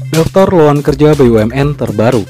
Daftar lowongan kerja BUMN terbaru.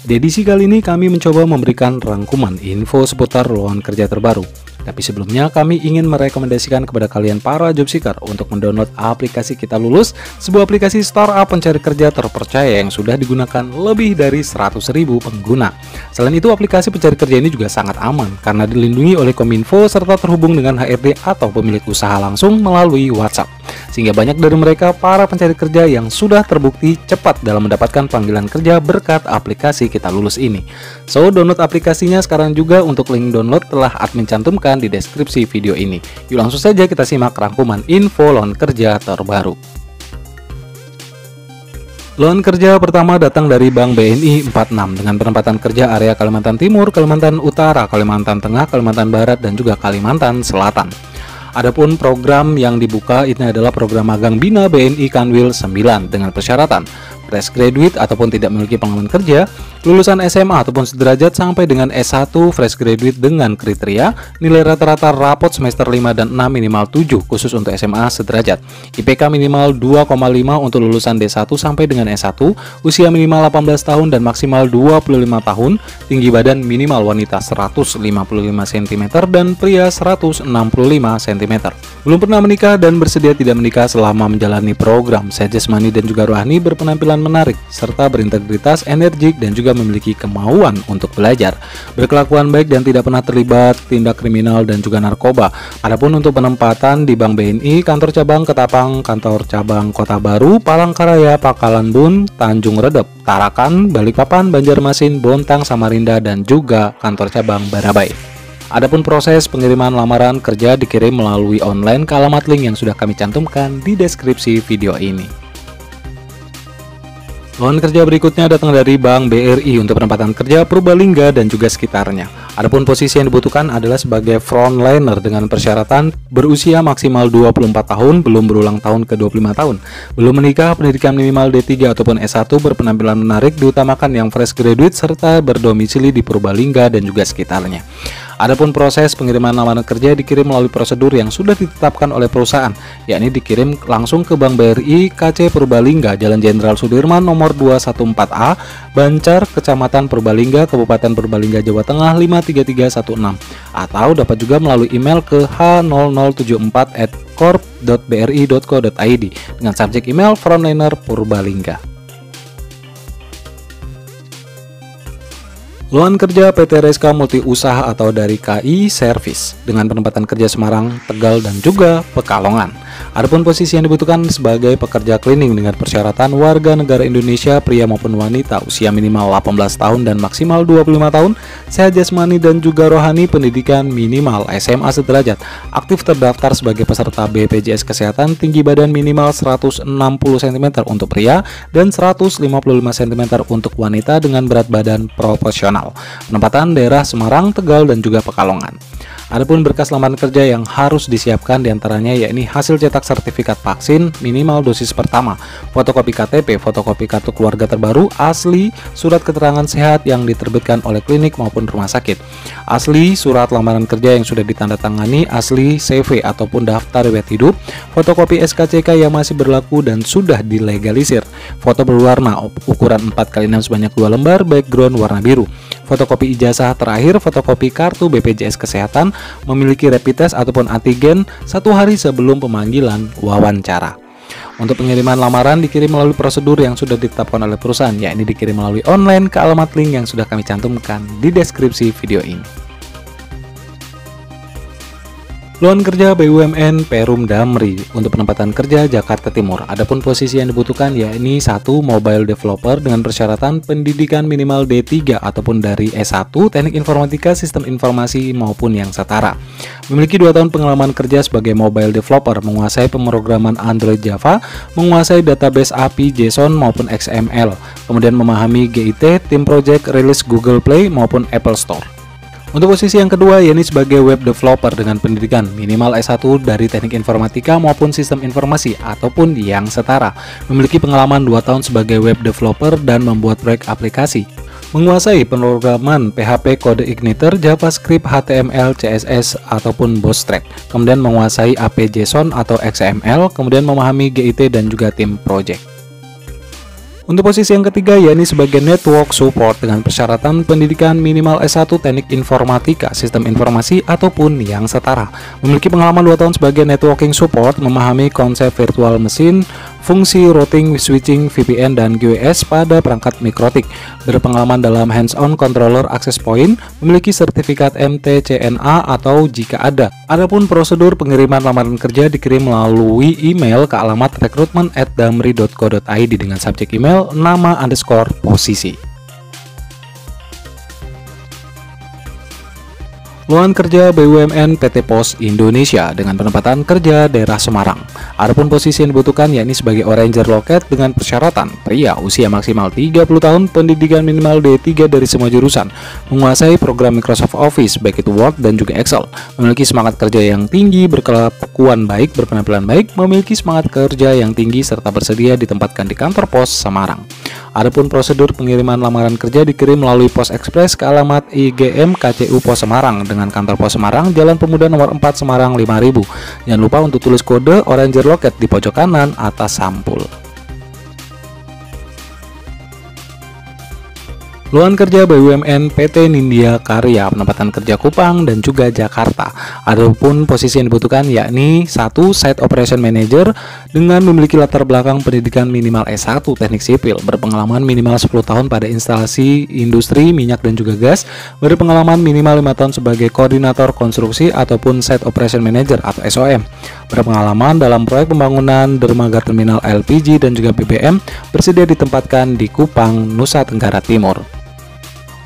Di edisi kali ini kami mencoba memberikan rangkuman info seputar lowongan kerja terbaru. Tapi sebelumnya kami ingin merekomendasikan kepada kalian para job seeker untuk mendownload aplikasi Kita Lulus, sebuah aplikasi startup pencari kerja terpercaya yang sudah digunakan lebih dari 100.000 pengguna. Selain itu, aplikasi pencari kerja ini juga sangat aman karena dilindungi oleh Kominfo serta terhubung dengan HRD atau pemilik usaha langsung melalui WhatsApp. Sehingga banyak dari mereka para pencari kerja yang sudah terbukti cepat dalam mendapatkan panggilan kerja berkat aplikasi Kita Lulus ini. So, download aplikasinya sekarang juga. Untuk link download telah admin cantumkan di deskripsi video ini. Yuk langsung saja kita simak rangkuman info lowongan kerja terbaru. Lowongan kerja pertama datang dari Bank BNI 46 dengan penempatan kerja area Kalimantan Timur, Kalimantan Utara, Kalimantan Tengah, Kalimantan Barat, dan juga Kalimantan Selatan. Adapun program yang dibuka ini adalah program magang Bina BNI Kanwil 9 dengan persyaratan fresh graduate ataupun tidak memiliki pengalaman kerja, lulusan SMA ataupun sederajat sampai dengan S1 fresh graduate dengan kriteria nilai rata-rata rapot semester 5 dan 6 minimal 7 khusus untuk SMA sederajat, IPK minimal 2,5 untuk lulusan D1 sampai dengan S1, usia minimal 18 tahun dan maksimal 25 tahun, tinggi badan minimal wanita 155 cm dan pria 165 cm. Belum pernah menikah dan bersedia tidak menikah selama menjalani program. Sehat jasmani dan juga rohani, berpenampilan menarik, serta berintegritas, energik, dan juga memiliki kemauan untuk belajar, berkelakuan baik dan tidak pernah terlibat tindak kriminal dan juga narkoba. Adapun untuk penempatan di Bank BNI, kantor cabang Ketapang, kantor cabang Kota Baru, Palangkaraya, Pakalan Bun, Tanjung Redep, Tarakan, Balikpapan, Banjarmasin, Bontang, Samarinda, dan juga kantor cabang Barabai. Adapun proses pengiriman lamaran kerja dikirim melalui online ke alamat link yang sudah kami cantumkan di deskripsi video ini. Lowongan kerja berikutnya datang dari Bank BRI untuk penempatan kerja Purbalingga dan juga sekitarnya. Adapun posisi yang dibutuhkan adalah sebagai frontliner dengan persyaratan berusia maksimal 24 tahun, belum berulang tahun ke 25 tahun, belum menikah, pendidikan minimal D3 ataupun S1, berpenampilan menarik, diutamakan yang fresh graduate serta berdomisili di Purbalingga dan juga sekitarnya. Adapun proses pengiriman lamaran kerja dikirim melalui prosedur yang sudah ditetapkan oleh perusahaan, yakni dikirim langsung ke Bank BRI KC Purbalingga, Jalan Jenderal Sudirman nomor 214A, Bancar, Kecamatan Purbalingga, Kabupaten Purbalingga, Jawa Tengah 53316, atau dapat juga melalui email ke h0074@corp.bri.co.id dengan subjek email frontliner Purbalingga. Lowongan kerja PT Reska Multi Usaha atau dari KI Service dengan penempatan kerja Semarang, Tegal, dan juga Pekalongan. Adapun posisi yang dibutuhkan sebagai pekerja cleaning dengan persyaratan warga negara Indonesia, pria maupun wanita, usia minimal 18 tahun dan maksimal 25 tahun, sehat jasmani dan juga rohani, pendidikan minimal SMA sederajat, aktif terdaftar sebagai peserta BPJS Kesehatan, tinggi badan minimal 160 cm untuk pria dan 155 cm untuk wanita dengan berat badan proporsional. Penempatan daerah Semarang, Tegal, dan juga Pekalongan. Adapun berkas lamaran kerja yang harus disiapkan diantaranya yakni hasil cetak sertifikat vaksin minimal dosis pertama, fotokopi KTP, fotokopi kartu keluarga terbaru, asli surat keterangan sehat yang diterbitkan oleh klinik maupun rumah sakit, asli surat lamaran kerja yang sudah ditandatangani, asli CV ataupun daftar riwayat hidup, fotokopi SKCK yang masih berlaku dan sudah dilegalisir, foto berwarna ukuran 4x6 sebanyak 2 lembar, background warna biru, fotokopi ijazah terakhir, fotokopi kartu BPJS Kesehatan, memiliki rapid test ataupun antigen 1 hari sebelum pemanggilan wawancara. Untuk pengiriman lamaran dikirim melalui prosedur yang sudah ditetapkan oleh perusahaan, yakni dikirim melalui online ke alamat link yang sudah kami cantumkan di deskripsi video ini. Lowongan kerja BUMN Perum Damri untuk penempatan kerja Jakarta Timur. Adapun posisi yang dibutuhkan yakni 1. Mobile developer dengan persyaratan pendidikan minimal D3 ataupun dari S1 Teknik Informatika Sistem Informasi maupun yang setara. Memiliki 2 tahun pengalaman kerja sebagai mobile developer, menguasai pemrograman Android Java, menguasai database API JSON maupun XML, kemudian memahami GIT, tim project, rilis Google Play maupun Apple Store. Untuk posisi yang kedua, yakni sebagai web developer dengan pendidikan minimal S1 dari Teknik Informatika maupun Sistem Informasi ataupun yang setara. Memiliki pengalaman 2 tahun sebagai web developer dan membuat proyek aplikasi. Menguasai pemrograman PHP kode igniter, JavaScript, HTML, CSS ataupun Bootstrap. Kemudian menguasai API JSON atau XML, kemudian memahami GIT dan juga tim project. Untuk posisi yang ketiga, yakni sebagai network support dengan persyaratan pendidikan minimal S1 Teknik Informatika, Sistem Informasi ataupun yang setara. Memiliki pengalaman 2 tahun sebagai networking support, memahami konsep virtual mesin, fungsi routing, switching, VPN, dan GWS pada perangkat mikrotik. Berpengalaman dalam hands-on controller access point, memiliki sertifikat MTCNA atau jika ada. Adapun prosedur pengiriman lamaran kerja dikirim melalui email ke alamat recruitment@damri.co.id dengan subjek email nama _ posisi. Lowongan kerja BUMN PT Pos Indonesia dengan penempatan kerja daerah Semarang. Adapun posisi yang dibutuhkan yakni sebagai Oranger Loket dengan persyaratan pria usia maksimal 30 tahun, pendidikan minimal D3 dari semua jurusan, menguasai program Microsoft Office baik itu Word dan juga Excel, memiliki semangat kerja yang tinggi, berkelakuan baik, berpenampilan baik, memiliki semangat kerja yang tinggi serta bersedia ditempatkan di kantor pos Semarang. Adapun prosedur pengiriman lamaran kerja dikirim melalui Pos Express ke alamat IGM KCU Pos Semarang dengan kantor Pos Semarang, Jalan Pemuda nomor 4 Semarang 5000. Jangan lupa untuk tulis kode Oranger Loket di pojok kanan atas sampul. Lowongan kerja BUMN PT Nindya Karya, penempatan kerja Kupang dan juga Jakarta. Adapun posisi yang dibutuhkan yakni 1. Site Operation Manager dengan memiliki latar belakang pendidikan minimal S1 Teknik Sipil, berpengalaman minimal 10 tahun pada instalasi industri minyak dan juga gas, berpengalaman minimal 5 tahun sebagai koordinator konstruksi ataupun Site Operation Manager atau SOM, berpengalaman dalam proyek pembangunan dermaga terminal LPG dan juga BBM, bersedia ditempatkan di Kupang, Nusa Tenggara Timur.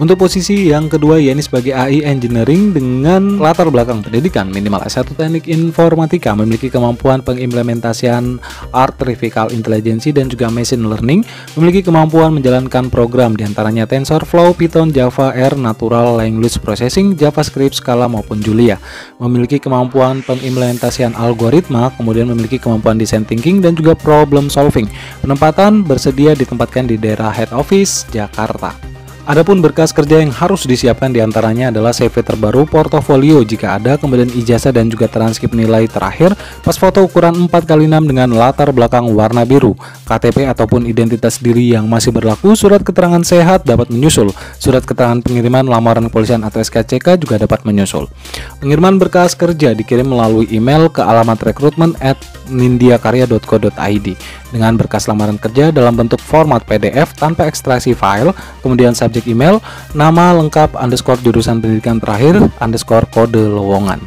Untuk posisi yang kedua yakni sebagai AI Engineering dengan latar belakang pendidikan minimal S1 Teknik Informatika, memiliki kemampuan pengimplementasian Artificial Intelligence dan juga Machine Learning, memiliki kemampuan menjalankan program diantaranya TensorFlow, Python, Java, R, Natural Language Processing, JavaScript, Scala maupun Julia, memiliki kemampuan pengimplementasian algoritma, kemudian memiliki kemampuan design thinking dan juga problem solving. Penempatan bersedia ditempatkan di daerah head office Jakarta. Adapun berkas kerja yang harus disiapkan diantaranya adalah CV terbaru, portofolio jika ada, kemudian ijazah dan juga transkrip nilai terakhir, pas foto ukuran 4x6 dengan latar belakang warna biru, KTP ataupun identitas diri yang masih berlaku, surat keterangan sehat dapat menyusul, surat keterangan pengiriman lamaran kepolisian atau SKCK juga dapat menyusul. Pengiriman berkas kerja dikirim melalui email ke alamat recruitment@nindyakarya.co.id dengan berkas lamaran kerja dalam bentuk format PDF tanpa ekstraksi file, kemudian subjek email, nama lengkap _ jurusan pendidikan terakhir _ kode lowongan.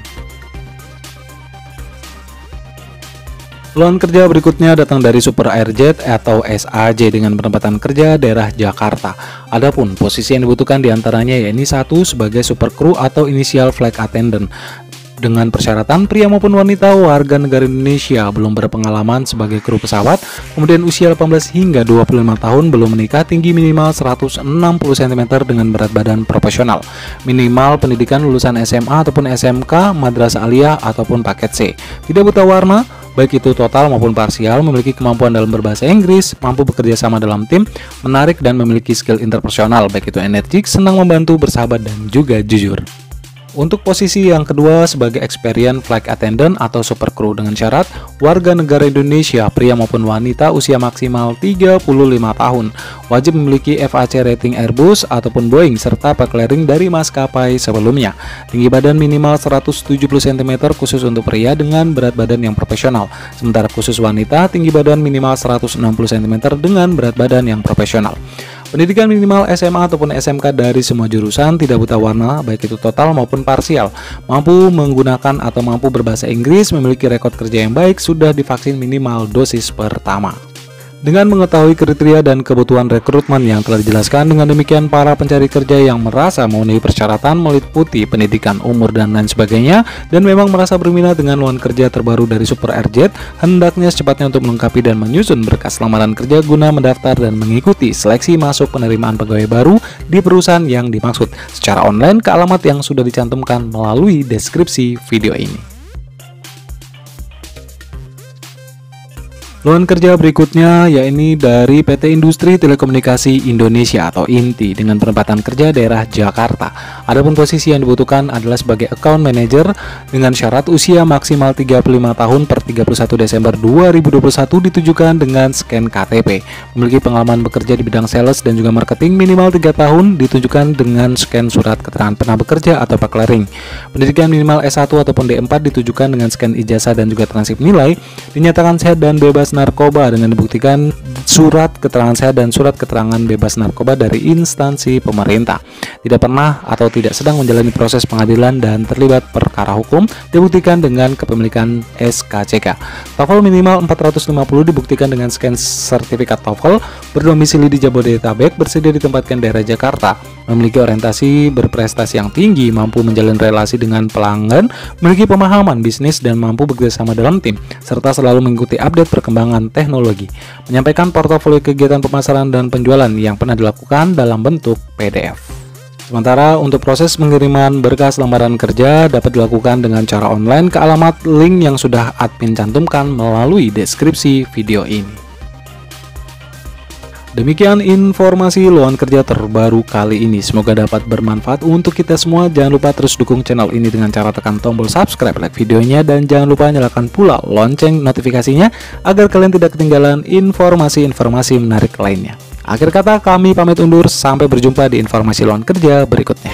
Lowongan kerja berikutnya datang dari Super Airjet atau SAJ dengan penempatan kerja daerah Jakarta. Adapun posisi yang dibutuhkan diantaranya yakni 1. Sebagai super crew atau initial flight attendant dengan persyaratan pria maupun wanita warga negara Indonesia belum berpengalaman sebagai kru pesawat, kemudian usia 18 hingga 25 tahun, belum menikah, tinggi minimal 160 cm dengan berat badan proporsional, minimal pendidikan lulusan SMA ataupun SMK, madrasah aliyah ataupun paket C, tidak buta warna baik itu total maupun parsial, memiliki kemampuan dalam berbahasa Inggris, mampu bekerja sama dalam tim, menarik dan memiliki skill interpersonal baik itu energik, senang membantu, bersahabat dan juga jujur. Untuk posisi yang kedua sebagai Experienced Flight Attendant atau Super Crew dengan syarat warga negara Indonesia, pria maupun wanita, usia maksimal 35 tahun, wajib memiliki FAC rating Airbus ataupun Boeing serta peklering dari maskapai sebelumnya. Tinggi badan minimal 170 cm khusus untuk pria dengan berat badan yang profesional, sementara khusus wanita tinggi badan minimal 160 cm dengan berat badan yang profesional. Pendidikan minimal SMA ataupun SMK dari semua jurusan, tidak buta warna, baik itu total maupun parsial, mampu menggunakan atau mampu berbahasa Inggris, memiliki rekod kerja yang baik, sudah divaksin minimal dosis pertama. Dengan mengetahui kriteria dan kebutuhan rekrutmen yang telah dijelaskan, dengan demikian para pencari kerja yang merasa memenuhi persyaratan meliputi pendidikan, umur, dan lain sebagainya, dan memang merasa berminat dengan lowongan kerja terbaru dari Super RZ, hendaknya secepatnya untuk melengkapi dan menyusun berkas lamaran kerja guna mendaftar dan mengikuti seleksi masuk penerimaan pegawai baru di perusahaan yang dimaksud secara online ke alamat yang sudah dicantumkan melalui deskripsi video ini. Lowongan kerja berikutnya yaitu dari PT Industri Telekomunikasi Indonesia atau INTI dengan penempatan kerja daerah Jakarta. Adapun posisi yang dibutuhkan adalah sebagai account manager dengan syarat usia maksimal 35 tahun per 31 Desember 2021 ditujukan dengan scan KTP. Memiliki pengalaman bekerja di bidang sales dan juga marketing minimal 3 tahun ditujukan dengan scan surat keterangan pernah bekerja atau clearing. Pendidikan minimal S1 ataupun D4 ditujukan dengan scan ijazah dan juga transkrip nilai. Dinyatakan sehat dan bebas narkoba dengan dibuktikan surat keterangan sehat dan surat keterangan bebas narkoba dari instansi pemerintah. Tidak pernah atau tidak sedang menjalani proses pengadilan dan terlibat perkara hukum dibuktikan dengan kepemilikan SKCK. TOEFL minimal 450 dibuktikan dengan scan sertifikat TOEFL, berdomisili di Jabodetabek, bersedia ditempatkan daerah Jakarta, memiliki orientasi berprestasi yang tinggi, mampu menjalin relasi dengan pelanggan, memiliki pemahaman bisnis dan mampu bekerjasama dalam tim, serta selalu mengikuti update perkembangan teknologi, menyampaikan portofolio kegiatan pemasaran dan penjualan yang pernah dilakukan dalam bentuk PDF. Sementara untuk proses pengiriman berkas lamaran kerja dapat dilakukan dengan cara online ke alamat link yang sudah admin cantumkan melalui deskripsi video ini. Demikian informasi lowongan kerja terbaru kali ini. Semoga dapat bermanfaat untuk kita semua. Jangan lupa terus dukung channel ini dengan cara tekan tombol subscribe, like videonya, dan jangan lupa nyalakan pula lonceng notifikasinya agar kalian tidak ketinggalan informasi-informasi menarik lainnya. Akhir kata kami pamit undur, sampai berjumpa di informasi lowongan kerja berikutnya.